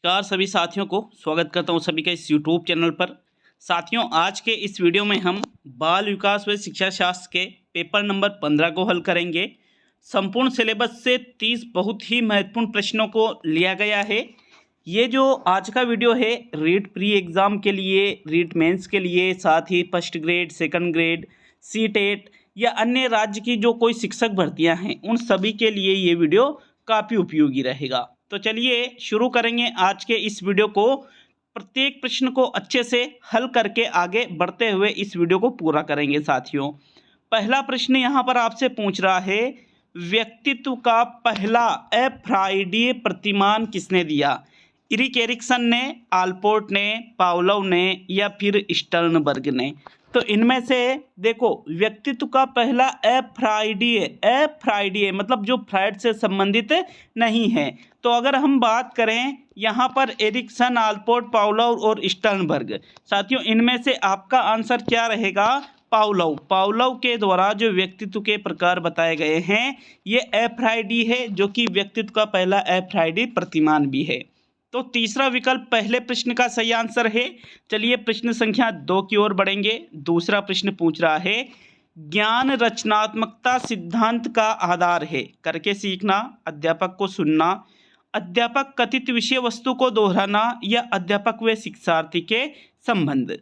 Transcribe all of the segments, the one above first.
नमस्कार सभी साथियों को स्वागत करता हूं सभी का इस YouTube चैनल पर। साथियों, आज के इस वीडियो में हम बाल विकास व शिक्षा शास्त्र के पेपर नंबर 15 को हल करेंगे। संपूर्ण सिलेबस से 30 बहुत ही महत्वपूर्ण प्रश्नों को लिया गया है। ये जो आज का वीडियो है रीट प्री एग्ज़ाम के लिए, रीट मेंस के लिए, साथ ही first grade, second grade, CTET या अन्य राज्य की जो कोई शिक्षक भर्तियां हैं उन सभी के लिए ये वीडियो काफ़ी उपयोगी रहेगा। तो चलिए शुरू करेंगे आज के इस वीडियो को। प्रत्येक प्रश्न को अच्छे से हल करके आगे बढ़ते हुए इस वीडियो को पूरा करेंगे साथियों। पहला प्रश्न यहाँ पर आपसे पूछ रहा है, व्यक्तित्व का पहला अफ्राइडीय प्रतिमान किसने दिया? इरिक एरिक्सन ने, आल्पोर्ट ने, पावलोव ने या फिर स्टर्नबर्ग ने? तो इनमें से देखो, व्यक्तित्व का पहला अफ्राइडीय मतलब जो फ्राइड से संबंधित नहीं है। तो अगर हम बात करें यहाँ पर एरिक्सन, आल्पोर्ट, पावलोव और स्टर्नबर्ग, साथियों इनमें से आपका आंसर क्या रहेगा? पावलोव के द्वारा जो व्यक्तित्व के प्रकार बताए गए हैं ये अफ्राइडी है, जो कि व्यक्तित्व का पहला अफ्राइडी प्रतिमान भी है। तो तीसरा विकल्प पहले प्रश्न का सही आंसर है। चलिए प्रश्न संख्या 2 की ओर बढ़ेंगे। दूसरा प्रश्न पूछ रहा है, ज्ञान रचनात्मकता सिद्धांत का आधार है। करके सीखना, अध्यापक को सुनना, अध्यापक कथित विषय वस्तु को दोहराना या अध्यापक व शिक्षार्थी के संबंध।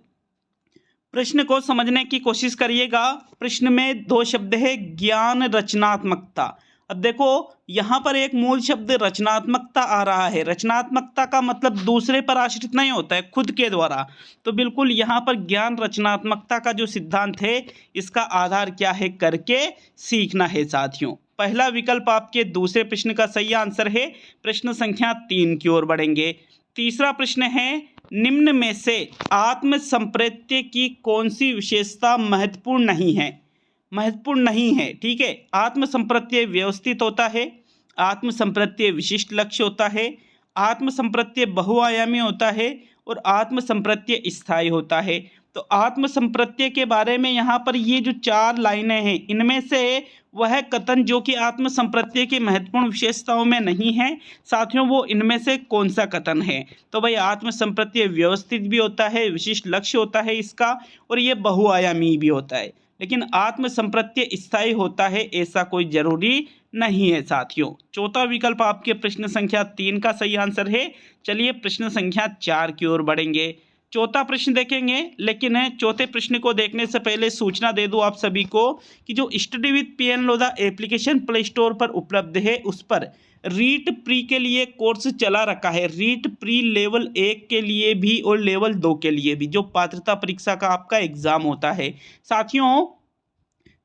प्रश्न को समझने की कोशिश करिएगा। प्रश्न में 2 शब्द है, ज्ञान रचनात्मकता। अब देखो यहाँ पर एक मूल शब्द रचनात्मकता आ रहा है। रचनात्मकता का मतलब दूसरे पर आश्रित नहीं होता है, खुद के द्वारा। तो बिल्कुल यहाँ पर ज्ञान रचनात्मकता का जो सिद्धांत है इसका आधार क्या है? करके सीखना है साथियों। पहला विकल्प आपके दूसरे प्रश्न का सही आंसर है। प्रश्न संख्या 3 की ओर बढ़ेंगे। तीसरा प्रश्न है, निम्न में से आत्म संप्रत्यय की कौन सी विशेषता महत्वपूर्ण नहीं है? महत्वपूर्ण नहीं है, ठीक है। आत्म संप्रत्यय व्यवस्थित होता है, आत्म संप्रत्यय विशिष्ट लक्ष्य होता है, आत्म संप्रत्यय बहुआयामी होता है और आत्म संप्रत्यय स्थायी होता है। तो आत्म संप्रत्यय के बारे में यहाँ पर ये जो 4 लाइनें हैं इनमें से वह कथन जो कि आत्म संप्रत्यय की महत्वपूर्ण विशेषताओं में नहीं है साथियों, वो इनमें से कौन सा कथन है? तो भाई आत्म संप्रत्यय व्यवस्थित भी होता है, विशिष्ट लक्ष्य होता है इसका, और ये बहुआयामी भी होता है। लेकिन आत्म संप्रत्यय स्थायी होता है ऐसा कोई जरूरी नहीं है साथियों। चौथा विकल्प आपके प्रश्न संख्या 3 का सही आंसर है। चलिए प्रश्न संख्या 4 की ओर बढ़ेंगे। चौथा प्रश्न देखेंगे, लेकिन चौथे प्रश्न को देखने से पहले सूचना दे दूं आप सभी को कि जो study with PN Lodha application play store पर उपलब्ध है उस पर रीट प्री के लिए कोर्स चला रखा है। रीट प्री लेवल 1 के लिए भी और लेवल 2 के लिए भी, जो पात्रता परीक्षा का आपका एग्जाम होता है साथियों।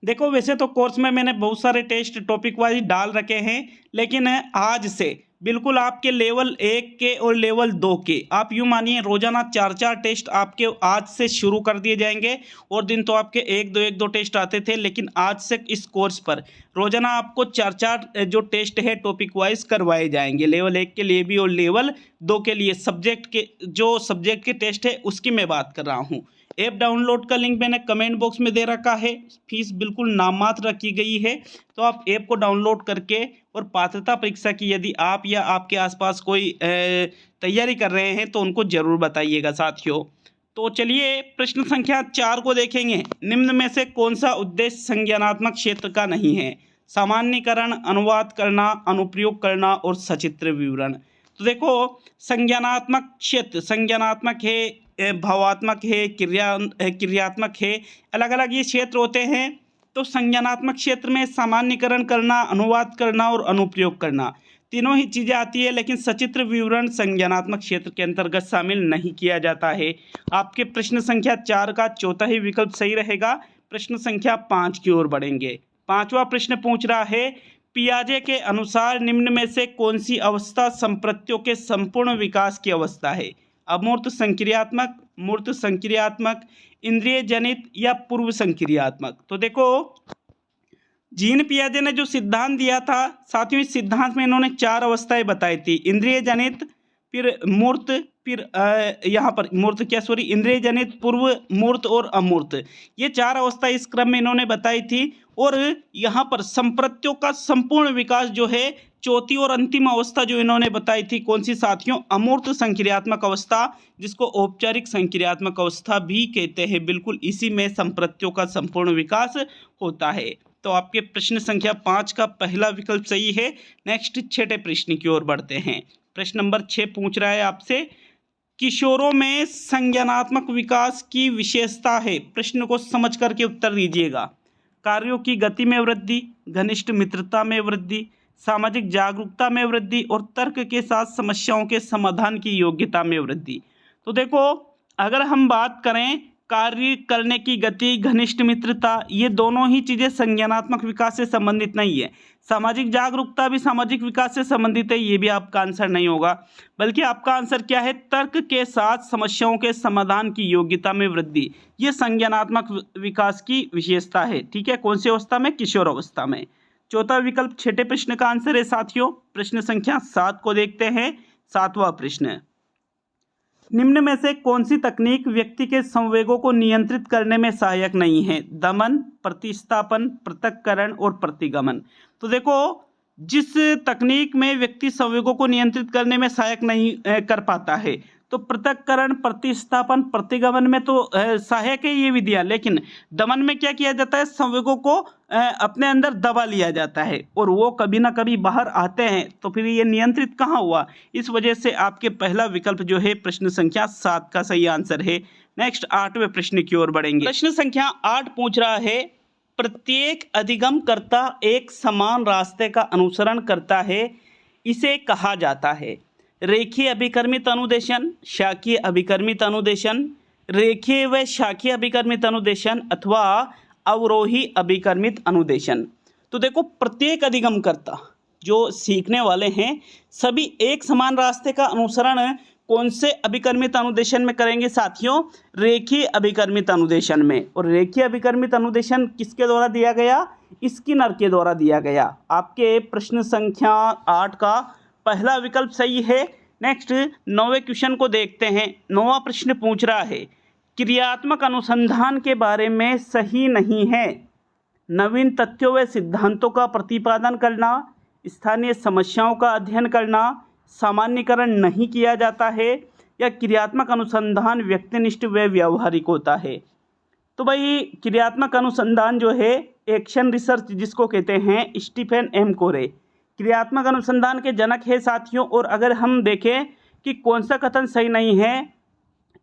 देखो वैसे तो कोर्स में मैंने बहुत सारे टेस्ट टॉपिक वाइज डाल रखे हैं, लेकिन आज से बिल्कुल आपके लेवल 1 के और लेवल 2 के, आप यूँ मानिए रोजाना 4 टेस्ट आपके आज से शुरू कर दिए जाएंगे। और दिन तो आपके 1-2 टेस्ट आते थे, लेकिन आज से इस कोर्स पर रोजाना आपको 4 जो टेस्ट है टॉपिक वाइज करवाए जाएंगे। लेवल 1 के लिए भी और लेवल 2 के लिए सब्जेक्ट के टेस्ट है उसकी मैं बात कर रहा हूँ। ऐप डाउनलोड का लिंक मैंने कमेंट बॉक्स में दे रखा है। फीस बिल्कुल नाममात्र रखी गई है, तो आप ऐप को डाउनलोड करके और पात्रता परीक्षा की यदि आप या आपके आसपास कोई तैयारी कर रहे हैं तो उनको जरूर बताइएगा साथियों। तो चलिए प्रश्न संख्या 4 को देखेंगे। निम्न में से कौन सा उद्देश्य संज्ञानात्मक क्षेत्र का नहीं है? सामान्यीकरण, अनुवाद करना, अनुप्रयोग करना और सचित्र विवरण। तो देखो संज्ञानात्मक क्षेत्र, संज्ञानात्मक है, भावात्मक है, क्रियात्मक है, अलग अलग ये क्षेत्र होते हैं। तो संज्ञानात्मक क्षेत्र में सामान्यीकरण करना, अनुवाद करना और अनुप्रयोग करना, तीनों ही चीज़ें आती है, लेकिन सचित्र विवरण संज्ञानात्मक क्षेत्र के अंतर्गत शामिल नहीं किया जाता है। आपके प्रश्न संख्या 4 का चौथा ही विकल्प सही रहेगा। प्रश्न संख्या 5 की ओर बढ़ेंगे। 5वां प्रश्न पूछ रहा है, पियाजे के अनुसार निम्न में से कौन सी अवस्था संप्रत्यों के संपूर्ण विकास की अवस्था है? अमूर्त संक्रियात्मक, मूर्त संक्रियात्मक, इंद्रिय जनित या पूर्व संक्रियात्मक। तो देखो जीन पियाजे ने जो सिद्धांत दिया था साथियों, इस सिद्धांत में इन्होंने 4 अवस्थाएं बताई थी। इंद्रिय जनित, फिर मूर्त, फिर यहाँ पर इंद्रिय जनित, पूर्व मूर्त और अमूर्त, ये 4 अवस्था इस क्रम में इन्होंने बताई थी। और यहाँ पर संप्रत्यों का संपूर्ण विकास जो है चौथी और अंतिम अवस्था जो इन्होंने बताई थी कौन सी साथियों, अमूर्त संक्रियात्मक अवस्था, जिसको औपचारिक संक्रियात्मक अवस्था भी कहते हैं। बिल्कुल इसी में संप्रत्यों का संपूर्ण विकास होता है। तो आपके प्रश्न संख्या 5 का पहला विकल्प सही है। नेक्स्ट छठे प्रश्न की ओर बढ़ते हैं। प्रश्न नंबर 6 पूछ रहा है आपसे, किशोरों में संज्ञानात्मक विकास की विशेषता है। प्रश्न को समझ करके उत्तर दीजिएगा। कार्यों की गति में वृद्धि, घनिष्ठ मित्रता में वृद्धि, सामाजिक जागरूकता में वृद्धि और तर्क के साथ समस्याओं के समाधान की योग्यता में वृद्धि। तो देखो, अगर हम बात करें कार्य करने की गति, घनिष्ठ मित्रता, ये दोनों ही चीज़ें संज्ञानात्मक विकास से संबंधित नहीं है। सामाजिक जागरूकता भी सामाजिक विकास से संबंधित है, ये भी आपका आंसर नहीं होगा। बल्कि आपका आंसर क्या है, तर्क के साथ समस्याओं के समाधान की योग्यता में वृद्धि, ये संज्ञानात्मक विकास की विशेषता है। ठीक है, कौन सी अवस्था में, किशोर अवस्था में। चौथा विकल्प छठे प्रश्न का आंसर है साथियों। प्रश्न संख्या 7 को देखते हैं। 7वां प्रश्न, निम्न में से कौन सी तकनीक व्यक्ति के संवेगों को नियंत्रित करने में सहायक नहीं है? दमन, प्रतिस्थापन, पृथक्करण और प्रतिगमन। तो देखो, जिस तकनीक में व्यक्ति संवेगों को नियंत्रित करने में सहायक नहीं कर पाता है, तो पृथक्करण, प्रतिस्थापन, प्रतिगमन में तो सहायक है ये विधियां, लेकिन दमन में क्या किया जाता है, संवेगों को अपने अंदर दबा लिया जाता है और वो कभी ना कभी बाहर आते हैं, तो फिर ये नियंत्रित कहाँ हुआ। इस वजह से आपके पहला विकल्प जो है प्रश्न संख्या 7 का सही आंसर है। नेक्स्ट 8वें प्रश्न की ओर बढ़ेंगे। प्रश्न संख्या 8 पूछ रहा है, प्रत्येक अधिगमकर्ता एक समान रास्ते का अनुसरण करता है, इसे कहा जाता है रेखीय अभिकर्मित अनुदेशन, शाखीय अभिकर्मित अनुदेशन, रेखीय व शाखीय अभिकर्मित अनुदेशन अथवा अवरोही अभिकर्मित अनुदेशन। तो देखो, प्रत्येक अधिगमकर्ता जो सीखने वाले हैं सभी एक समान रास्ते का अनुसरण कौन से अभिकर्मित अनुदेशन में करेंगे साथियों, रेखीय अभिकर्मित अनुदेशन में। और रेखीय अभिकर्मित अनुदेशन किसके द्वारा दिया गया, स्किनर के द्वारा दिया गया। आपके प्रश्न संख्या 8 का पहला विकल्प सही है। नेक्स्ट 9वें क्वेश्चन को देखते हैं। 9वां प्रश्न पूछ रहा है, क्रियात्मक अनुसंधान के बारे में सही नहीं है नवीन तथ्यों व सिद्धांतों का प्रतिपादन करना, स्थानीय समस्याओं का अध्ययन करना, सामान्यीकरण नहीं किया जाता है, या क्रियात्मक अनुसंधान व्यक्तिनिष्ठ व व्यवहारिक होता है। तो भाई, क्रियात्मक अनुसंधान जो है, एक्शन रिसर्च जिसको कहते हैं, स्टीफन एम कोरे क्रियात्मक अनुसंधान के जनक है साथियों। और अगर हम देखें कि कौन सा कथन सही नहीं है,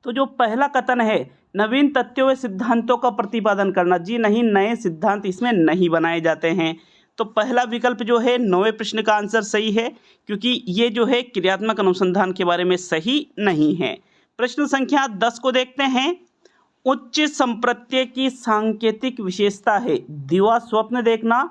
तो जो पहला कथन है, नवीन तथ्यों व सिद्धांतों का प्रतिपादन करना, जी नहीं, नए सिद्धांत इसमें नहीं बनाए जाते हैं। तो पहला विकल्प जो है 9वें प्रश्न का आंसर सही है, क्योंकि ये जो है क्रियात्मक अनुसंधान के बारे में सही नहीं है। प्रश्न संख्या 10 को देखते हैं। उच्च संप्रत्यय की सांकेतिक विशेषता है दिवा स्वप्न देखना,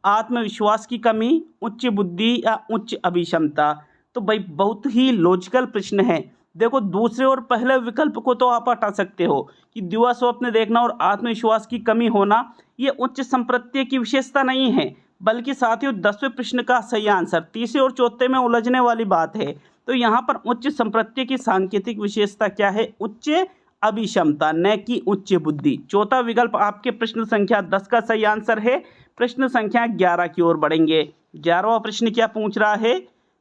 आत्मविश्वास की कमी, उच्च बुद्धि या उच्च अभिक्षमता। तो भाई, बहुत ही लॉजिकल प्रश्न है। देखो, दूसरे और पहले विकल्प को तो आप हटा सकते हो कि दिवा स्वप्न देखना और आत्मविश्वास की कमी होना ये उच्च संप्रत्यय की विशेषता नहीं है, बल्कि साथियों 10वें प्रश्न का सही आंसर, तीसरे और चौथे में उलझने वाली बात है। तो यहाँ पर उच्च संप्रत्यय की सांकेतिक विशेषता क्या है, उच्च अभिक्षमता, न कि उच्च बुद्धि। चौथा विकल्प आपके प्रश्न संख्या 10 का सही आंसर है। प्रश्न संख्या 11 की ओर बढ़ेंगे। 11वां प्रश्न क्या पूछ रहा है,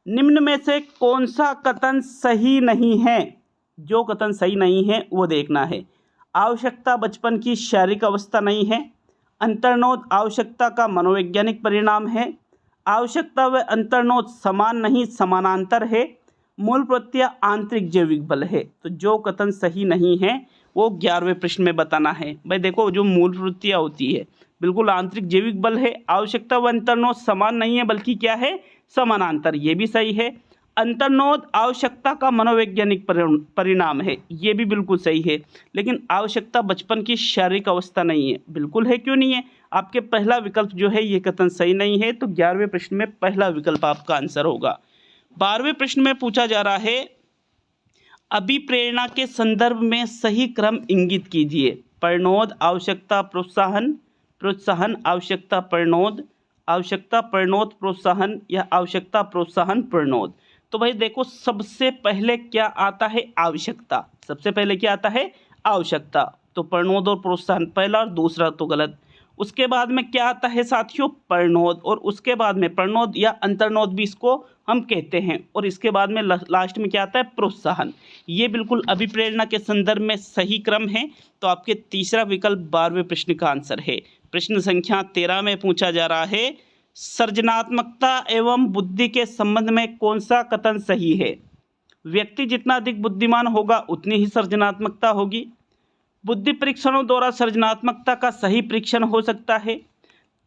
निम्न में से कौन सा कथन सही नहीं है। जो कथन सही नहीं है वो देखना है। आवश्यकता बचपन की शारीरिक अवस्था नहीं है, अंतर्नोद आवश्यकता का मनोवैज्ञानिक परिणाम है, आवश्यकता व अंतर्नोद समान नहीं समानांतर है, मूल प्रत्यय आंतरिक जैविक बल है। तो जो कथन सही नहीं है वो 11वें प्रश्न में बताना है। भाई देखो, जो मूल प्रत्यय होती है बिल्कुल आंतरिक जैविक बल है, आवश्यकता व अंतर्नोद समान नहीं है बल्कि क्या है, समानांतर, ये भी सही है। अंतर्नोद आवश्यकता का मनोवैज्ञानिक परिणाम है, ये भी बिल्कुल सही है। लेकिन आवश्यकता बचपन की शारीरिक अवस्था नहीं है, बिल्कुल है, क्यों नहीं है। आपके पहला विकल्प जो है ये कथन सही नहीं है, तो 11वें प्रश्न में पहला विकल्प आपका आंसर होगा। 12वें प्रश्न में पूछा जा रहा है, अभिप्रेरणा के संदर्भ में सही क्रम इंगित कीजिए। परिणोद आवश्यकता प्रोत्साहन, प्रोत्साहन आवश्यकता परिणोद, आवश्यकता परिणोद प्रोत्साहन, या आवश्यकता प्रोत्साहन परिणोद। तो भाई देखो, सबसे पहले क्या आता है, आवश्यकता। सबसे पहले क्या आता है, आवश्यकता। तो परिणोद और प्रोत्साहन, पहला और दूसरा तो गलत। उसके बाद में क्या आता है साथियों, परनोद, और उसके बाद में परनोद या अंतर्नोद भी इसको हम कहते हैं, और इसके बाद में लास्ट में क्या आता है, प्रोत्साहन। ये बिल्कुल अभिप्रेरणा के संदर्भ में सही क्रम है। तो आपके तीसरा विकल्प 12वें प्रश्न का आंसर है। प्रश्न संख्या 13 में पूछा जा रहा है, सृजनात्मकता एवं बुद्धि के संबंध में कौन सा कथन सही है। व्यक्ति जितना अधिक बुद्धिमान होगा उतनी ही सृजनात्मकता होगी। बुद्धि परीक्षणों द्वारा सृजनात्मकता का सही परीक्षण हो सकता है।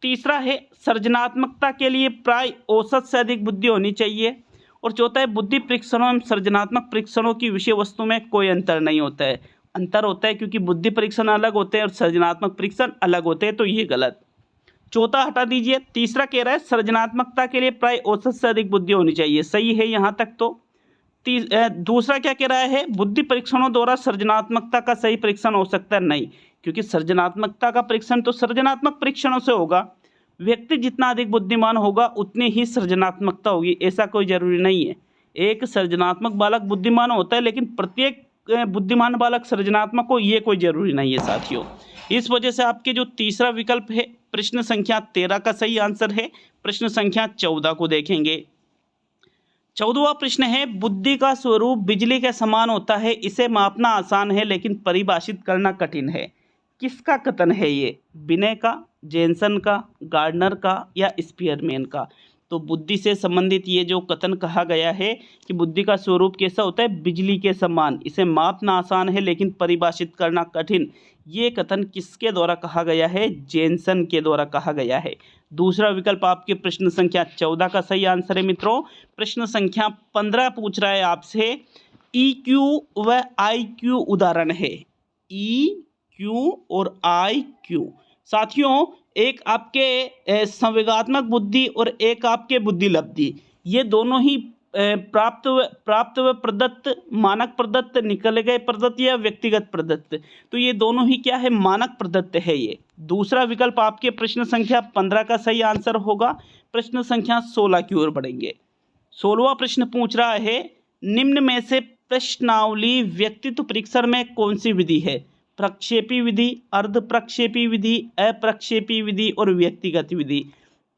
तीसरा है, सृजनात्मकता के लिए प्राय औसत से अधिक बुद्धि होनी चाहिए। और चौथा है, बुद्धि परीक्षणों एवं सृजनात्मक परीक्षणों की विषय वस्तु में कोई अंतर नहीं होता है। अंतर होता है क्योंकि बुद्धि परीक्षण अलग होते हैं और सृजनात्मक परीक्षण अलग होते हैं, तो ये गलत। चौथा हटा दीजिए। तीसरा कह रहा है सृजनात्मकता के लिए प्राय औसत से अधिक बुद्धि होनी चाहिए, सही है यहाँ तक। तो दूसरा क्या कह रहा है, बुद्धि परीक्षणों द्वारा सृजनात्मकता का सही परीक्षण हो सकता है, नहीं, क्योंकि सृजनात्मकता का परीक्षण तो सृजनात्मक परीक्षणों से होगा। व्यक्ति जितना अधिक बुद्धिमान होगा उतनी ही सृजनात्मकता होगी, ऐसा कोई जरूरी नहीं है। एक सृजनात्मक बालक बुद्धिमान होता है, लेकिन प्रत्येक बुद्धिमान बालक सृजनात्मक हो, ये कोई जरूरी नहीं है साथियों। इस वजह से आपके जो तीसरा विकल्प है प्रश्न संख्या 13 का सही आंसर है। प्रश्न संख्या 14 को देखेंगे। 14वां प्रश्न है, बुद्धि का स्वरूप बिजली के समान होता है, इसे मापना आसान है लेकिन परिभाषित करना कठिन है। किसका कथन है ये, बिने का, जेनसन का, गार्डनर का या स्पीयरमैन का। तो बुद्धि से संबंधित ये जो कथन कहा गया है कि बुद्धि का स्वरूप कैसा होता है, बिजली के समान, इसे मापना आसान है लेकिन परिभाषित करना कठिन, ये कथन किसके द्वारा कहा गया है, जेनसन के द्वारा कहा गया है। दूसरा विकल्प आपके प्रश्न संख्या 14 का सही आंसर है मित्रों। प्रश्न संख्या 15 पूछ रहा है आपसे, EQ व IQ उदाहरण है। EQ और IQ साथियों, एक आपके संवेगात्मक बुद्धि और एक आपके बुद्धि लब्धि, ये दोनों ही प्राप्त व प्रदत्त, मानक प्रदत्त, निकल गए प्रदत्त या व्यक्तिगत प्रदत्त, तो ये दोनों ही क्या है, मानक प्रदत्त है ये। दूसरा विकल्प आपके प्रश्न संख्या 15 का सही आंसर होगा। प्रश्न संख्या 16 की ओर बढ़ेंगे। 16वां प्रश्न पूछ रहा है, निम्न में से प्रश्नावली व्यक्तित्व परीक्षण में कौन सी विधि है। प्रक्षेपी विधि, अर्ध प्रक्षेपी विधि, अप्रक्षेपी विधि और व्यक्तिगत विधि।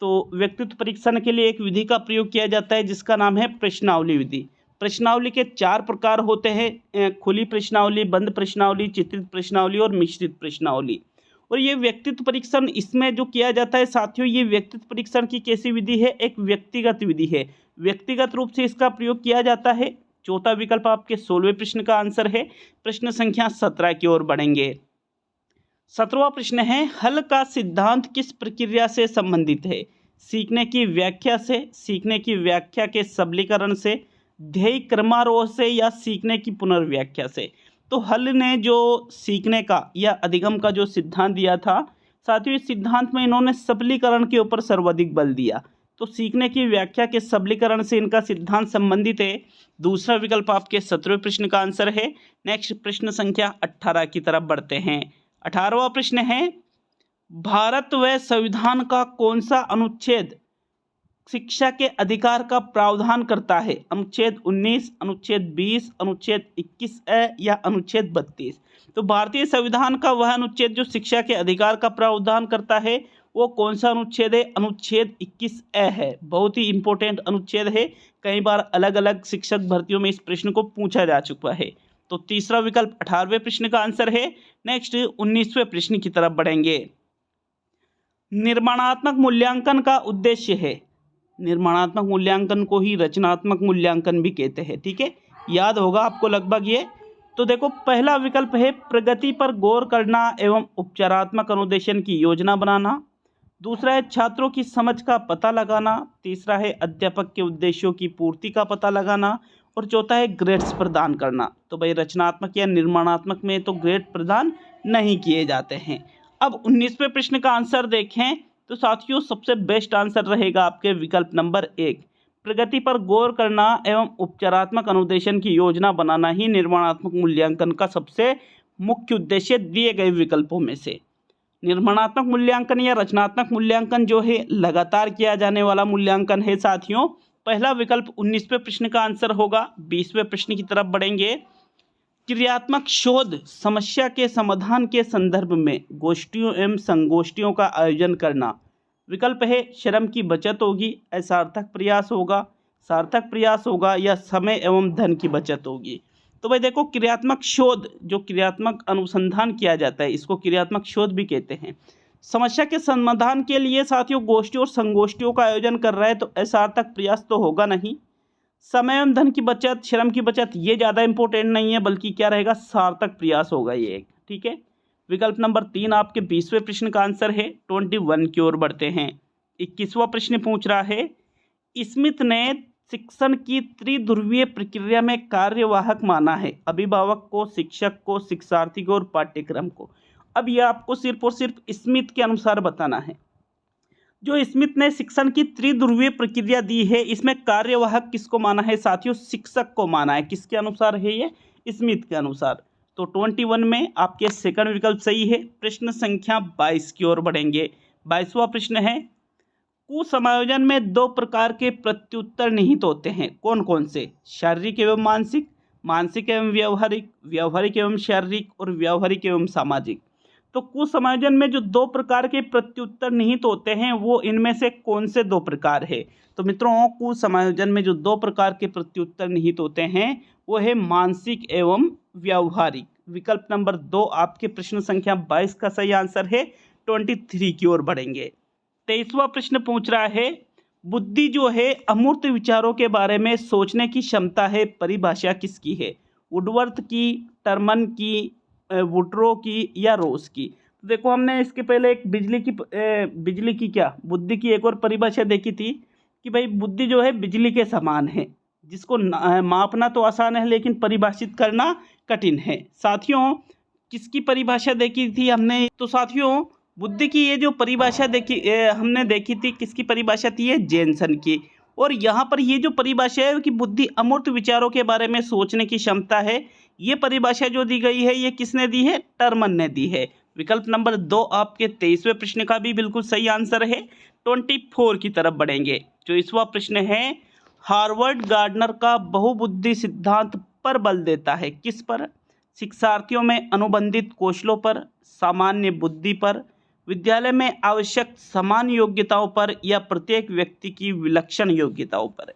तो व्यक्तित्व परीक्षण के लिए एक विधि का प्रयोग किया जाता है जिसका नाम है प्रश्नावली विधि। प्रश्नावली के 4 प्रकार होते हैं, खुली प्रश्नावली, बंद प्रश्नावली, चित्रित प्रश्नावली और मिश्रित प्रश्नावली। और ये व्यक्तित्व परीक्षण इसमें जो किया जाता है साथियों, ये व्यक्तित्व परीक्षण की कैसी विधि है, एक व्यक्तिगत विधि है, व्यक्तिगत रूप से इसका प्रयोग किया जाता है। चौथा विकल्प आपके 16वें प्रश्न का आंसर है। प्रश्न संख्या 17 की ओर बढ़ेंगे। 17वां प्रश्न है, हल का सिद्धांत किस प्रक्रिया से संबंधित है। सीखने की व्याख्या से, सीखने की व्याख्या के सबलीकरण से, ध्येय क्रमारोह से या सीखने की पुनर्व्याख्या से। तो हल ने जो सीखने का या अधिगम का जो सिद्धांत दिया था साथियों, इस सिद्धांत में इन्होंने सबलीकरण के ऊपर सर्वाधिक बल दिया। तो सीखने की व्याख्या के सबलीकरण से इनका सिद्धांत संबंधित है। दूसरा विकल्प आपके 17वें प्रश्न का आंसर है। नेक्स्ट प्रश्न संख्या 18 की तरफ बढ़ते हैं। 18वां प्रश्न है, भारत व संविधान का कौन सा अनुच्छेद शिक्षा के अधिकार का प्रावधान करता है। अनुच्छेद 19, अनुच्छेद 20, अनुच्छेद 21A या अनुच्छेद 32। तो भारतीय संविधान का वह अनुच्छेद जो शिक्षा के अधिकार का प्रावधान करता है वो कौन सा अनुच्छेद है, अनुच्छेद 21A है। बहुत ही इंपॉर्टेंट अनुच्छेद है, कई बार अलग अलग शिक्षक भर्तियों में इस प्रश्न को पूछा जा चुका है। तो तीसरा विकल्प 18वें प्रश्न का आंसर है। नेक्स्ट 19वें प्रश्न की तरफ बढ़ेंगे। निर्माणात्मक मूल्यांकन का उद्देश्य है, निर्माणात्मक मूल्यांकन को ही रचनात्मक मूल्यांकन भी कहते हैं, ठीक है, याद होगा आपको लगभग ये। तो देखो, पहला विकल्प है प्रगति पर गौर करना एवं उपचारात्मक अनुदेशन की योजना बनाना। दूसरा है छात्रों की समझ का पता लगाना। तीसरा है अध्यापक के उद्देश्यों की पूर्ति का पता लगाना। और चौथा है ग्रेड्स प्रदान करना। तो भाई रचनात्मक या निर्माणात्मक में तो ग्रेड प्रदान नहीं किए जाते हैं। अब 19वें प्रश्न का आंसर देखें तो साथियों, सबसे बेस्ट आंसर रहेगा आपके विकल्प नंबर 1, प्रगति पर गौर करना एवं उपचारात्मक अनुदेशन की योजना बनाना ही निर्माणात्मक मूल्यांकन का सबसे मुख्य उद्देश्य दिए गए विकल्पों में से। निर्माणात्मक मूल्यांकन या रचनात्मक मूल्यांकन जो है लगातार किया जाने वाला मूल्यांकन है साथियों। पहला विकल्प 19वें प्रश्न का आंसर होगा। 20वें प्रश्न की तरफ बढ़ेंगे। क्रियात्मक शोध समस्या के समाधान के संदर्भ में गोष्ठियों एवं संगोष्ठियों का आयोजन करना। विकल्प है श्रम की बचत होगी, असार्थक प्रयास होगा, सार्थक प्रयास होगा या समय एवं धन की बचत होगी। तो भाई देखो, क्रियात्मक शोध, जो क्रियात्मक अनुसंधान किया जाता है, इसको क्रियात्मक शोध भी कहते हैं। समस्या के समाधान के लिए साथियों गोष्ठी और संगोष्ठियों का आयोजन कर रहा है, तो असार्थक प्रयास तो होगा नहीं। समय एवं धन की बचत, श्रम की बचत, ये ज़्यादा इंपॉर्टेंट नहीं है, बल्कि क्या रहेगा, सार्थक प्रयास होगा ये एक। ठीक है, विकल्प नंबर 3 आपके 20वें प्रश्न का आंसर है। 21 की ओर बढ़ते हैं। 21वां प्रश्न पूछ रहा है, स्मिथ ने शिक्षण की त्रिध्रुवीय प्रक्रिया में कार्यवाहक माना है अभिभावक को, शिक्षक को, शिक्षार्थी को और पाठ्यक्रम को। अब यह आपको सिर्फ और सिर्फ स्मिथ के अनुसार बताना है। जो स्मिथ ने शिक्षण की त्रिध्रुवीय प्रक्रिया दी है, इसमें कार्यवाहक किसको माना है साथियों, शिक्षक को माना है। किसके अनुसार है ये, स्मिथ के अनुसार। तो 21 में आपके सेकंड विकल्प सही है। प्रश्न संख्या 22 की ओर बढ़ेंगे। 22वां प्रश्न है, कुसमायोजन में 2 प्रकार के प्रत्युत्तर निहित होते हैं, कौन कौन से, शारीरिक एवं मानसिक, मानसिक एवं व्यवहारिक, व्यवहारिक एवं शारीरिक और व्यवहारिक एवं सामाजिक। तो कुसमायोजन में जो 2 प्रकार के प्रत्युत्तर निहित होते हैं, वो इनमें से कौन से 2 प्रकार है। तो मित्रों, कुसमायोजन में जो 2 प्रकार के प्रत्युत्तर निहित होते हैं, वो है मानसिक एवं व्यवहारिक। विकल्प नंबर 2 आपके प्रश्न संख्या 22 का सही आंसर है। 23 की ओर बढ़ेंगे। 23वां प्रश्न पूछ रहा है, बुद्धि जो है अमूर्त विचारों के बारे में सोचने की क्षमता है, परिभाषा किसकी है, वुडवर्थ की, टर्मन की, वुड्रो की या रोज की। तो देखो, हमने इसके पहले एक बिजली की क्या, बुद्धि की एक और परिभाषा देखी थी कि भाई बुद्धि जो है बिजली के समान है, जिसको मापना तो आसान है लेकिन परिभाषित करना कठिन है। साथियों, किसकी परिभाषा देखी थी हमने, तो साथियों बुद्धि की ये जो परिभाषा हमने देखी थी, किसकी परिभाषा थी, ये जेनसन की। और यहाँ पर ये जो परिभाषा है कि बुद्धि अमूर्त विचारों के बारे में सोचने की क्षमता है, ये परिभाषा जो दी गई है, ये किसने दी है, टर्मन ने दी है। विकल्प नंबर 2 आपके 23वें प्रश्न का भी बिल्कुल सही आंसर है। 24 की तरफ बढ़ेंगे। 24वां प्रश्न है, हार्वर्ड गार्डनर का बहुबुद्धि सिद्धांत पर बल देता है, किस पर, शिक्षार्थियों में अनुबंधित कौशलों पर, सामान्य बुद्धि पर, विद्यालय में आवश्यक समान योग्यताओं पर या प्रत्येक व्यक्ति की विलक्षण योग्यताओं पर।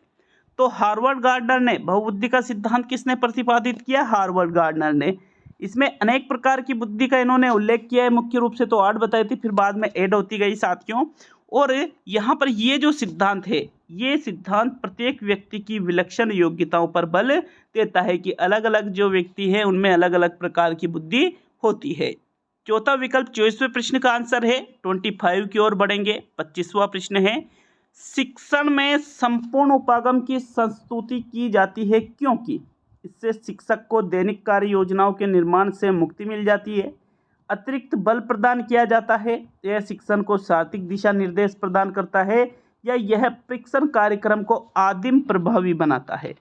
तो हार्वर्ड गार्डनर ने बहुबुद्धि का सिद्धांत किसने प्रतिपादित किया, हार्वर्ड गार्डनर ने। इसमें अनेक प्रकार की बुद्धि का इन्होंने उल्लेख किया है, मुख्य रूप से तो 8 बताई थी, फिर बाद में ऐड होती गई साथियों। और यहाँ पर ये जो सिद्धांत है, ये सिद्धांत प्रत्येक व्यक्ति की विलक्षण योग्यताओं पर बल देता है कि अलग अलग जो व्यक्ति है उनमें अलग अलग प्रकार की बुद्धि होती है। चौथा विकल्प 24वें प्रश्न का आंसर है। 25 की ओर बढ़ेंगे। 25वां प्रश्न है, शिक्षण में संपूर्ण उपागम की संस्तुति की जाती है क्योंकि इससे शिक्षक को दैनिक कार्य योजनाओं के निर्माण से मुक्ति मिल जाती है, अतिरिक्त बल प्रदान किया जाता है, यह शिक्षण को सार्थक दिशा निर्देश प्रदान करता है, या यह शिक्षण कार्यक्रम को आदिम प्रभावी बनाता है।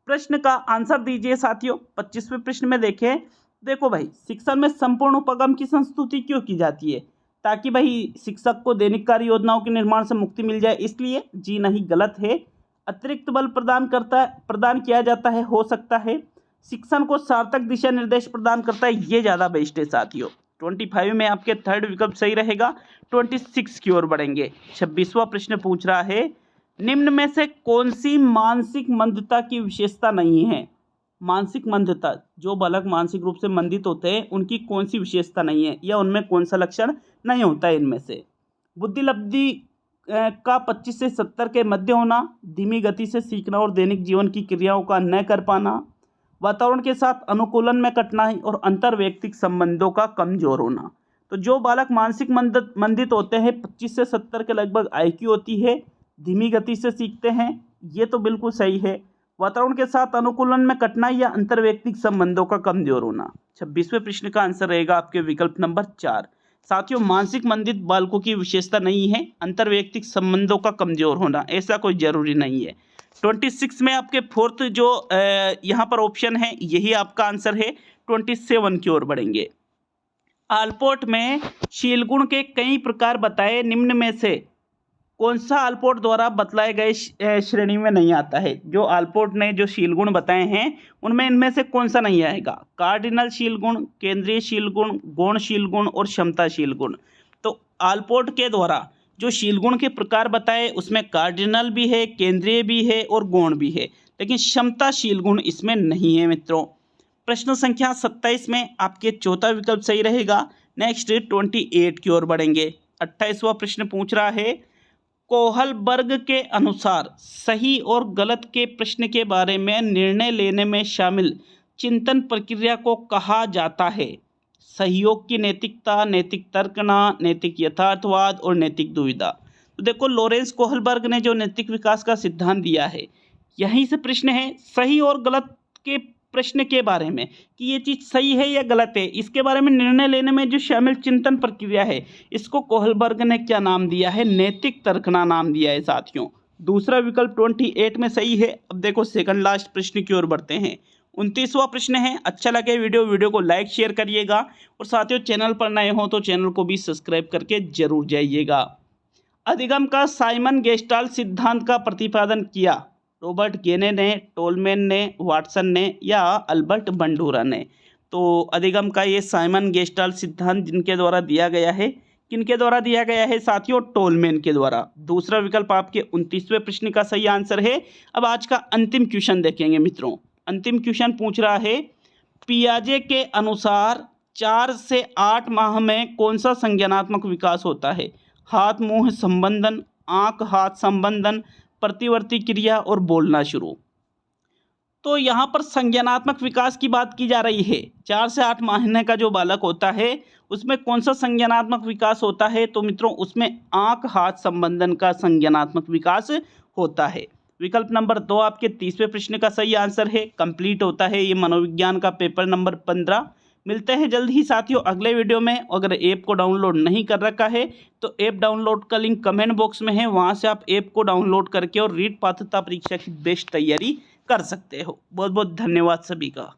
प्रश्न का आंसर दीजिए साथियों। 25वें प्रश्न में देखें, देखो भाई, शिक्षण में संपूर्ण उपागम की संस्तुति क्यों की जाती है, ताकि भाई शिक्षक को दैनिक कार्य योजनाओं के निर्माण से मुक्ति मिल जाए, इसलिए जी नहीं, गलत है। अतिरिक्त बल प्रदान किया जाता है, हो सकता है। शिक्षण को सार्थक दिशा निर्देश प्रदान करता है, ये ज़्यादा बेस्ट है साथियों। 25 में आपके थर्ड विकल्प सही रहेगा। 26 की ओर बढ़ेंगे। 26वां प्रश्न पूछ रहा है, निम्न में से कौन सी मानसिक मंदता की विशेषता नहीं है। मानसिक मंदता, जो बालक मानसिक रूप से मंदित होते हैं, उनकी कौन सी विशेषता नहीं है, या उनमें कौन सा लक्षण नहीं होता है इनमें से। बुद्धिलब्धि का 25 से 70 के मध्य होना, धीमी गति से सीखना और दैनिक जीवन की क्रियाओं का न कर पाना, वातावरण के साथ अनुकूलन में कठिनाई और अंतर्वैयक्तिक संबंधों का कमजोर होना। तो जो बालक मानसिक मंदित होते हैं, 25 से 70 के लगभग IQ होती है, धीमी गति से सीखते हैं, ये तो बिल्कुल सही है। वातावरण के साथ अनुकूलन में कठिनाई या अंतर्वैयक्तिक संबंधों का कमजोर होना। 26वें प्रश्न का आंसर रहेगा आपके विकल्प नंबर 4। साथियों, मानसिक मंदित बालकों की विशेषता नहीं है अंतर्वैयक्तिक संबंधों का कमजोर होना, ऐसा कोई जरूरी नहीं है। 26 में आपके फोर्थ जो यहाँ पर ऑप्शन है, यही आपका आंसर है। 27 की ओर बढ़ेंगे। आलपोर्ट में शीलगुण के कई प्रकार बताए, निम्न में से कौन सा आल्पोर्ट द्वारा बतलाए गए श्रेणी में नहीं आता है? जो आल्पोर्ट ने जो शील गुण बताए हैं उनमें इनमें से कौन सा नहीं आएगा? कार्डिनल शील गुण, केंद्रीय शील गुण, गौण शील गुण और क्षमताशील गुण। तो आल्पोर्ट के द्वारा जो शील गुण के प्रकार बताए उसमें कार्डिनल भी है, केंद्रीय भी है और गौण भी है, लेकिन क्षमताशील गुण इसमें नहीं है मित्रों। प्रश्न संख्या 27 में आपके चौथा विकल्प सही रहेगा। नेक्स्ट 28 की ओर बढ़ेंगे। 28वां प्रश्न पूछ रहा है, कोहलबर्ग के अनुसार सही और गलत के प्रश्न के बारे में निर्णय लेने में शामिल चिंतन प्रक्रिया को कहा जाता है? सहयोग की नैतिकता, नैतिक तर्कना, नैतिक यथार्थवाद और नैतिक दुविधा। तो देखो, लॉरेंस कोहलबर्ग ने जो नैतिक विकास का सिद्धांत दिया है, यहीं से प्रश्न है सही और गलत के प्रश्न के बारे में कि ये चीज़ सही है या गलत है, इसके बारे में निर्णय लेने में जो शामिल चिंतन प्रक्रिया है, इसको कोहलबर्ग ने क्या नाम दिया है? नैतिक तर्कना नाम दिया है साथियों। दूसरा विकल्प 28 में सही है। अब देखो सेकंड लास्ट प्रश्न की ओर बढ़ते हैं। 29वां प्रश्न है। अच्छा लगे वीडियो को लाइक शेयर करिएगा और साथियों चैनल पर नए हो तो चैनल को भी सब्सक्राइब करके जरूर जाइएगा। अधिगम का साइमन गेस्टाल्ट सिद्धांत का प्रतिपादन किया? रॉबर्ट गेने ने, टोलमैन ने, वाटसन ने या अल्बर्ट बंडूरा ने? तो अधिगम का ये साइमन गेस्टाल्ट सिद्धांत जिनके द्वारा दिया गया है, किनके द्वारा दिया गया है साथियों? टोलमैन के द्वारा। दूसरा विकल्प आपके 29वें प्रश्न का सही आंसर है। अब आज का अंतिम क्वेश्चन देखेंगे मित्रों। अंतिम क्वेश्चन पूछ रहा है, पियाजे के अनुसार 4 से 8 माह में कौन सा संज्ञानात्मक विकास होता है? हाथ मुंह संबंधन, आंख हाथ संबंधन, प्रतिवर्ती क्रिया और बोलना शुरू। तो यहाँ पर संज्ञानात्मक विकास की बात की जा रही है। 4 से 8 महीने का जो बालक होता है उसमें कौन सा संज्ञानात्मक विकास होता है? तो मित्रों उसमें आंख हाथ संबंधन का संज्ञानात्मक विकास होता है। विकल्प नंबर 2 आपके 30वें प्रश्न का सही आंसर है। कंप्लीट होता है ये मनोविज्ञान का पेपर नंबर 15। मिलते हैं जल्द ही साथियों अगले वीडियो में। अगर ऐप को डाउनलोड नहीं कर रखा है तो ऐप डाउनलोड का लिंक कमेंट बॉक्स में है, वहां से आप ऐप को डाउनलोड करके और रीट पात्रता परीक्षा की बेस्ट तैयारी कर सकते हो। बहुत बहुत धन्यवाद सभी का।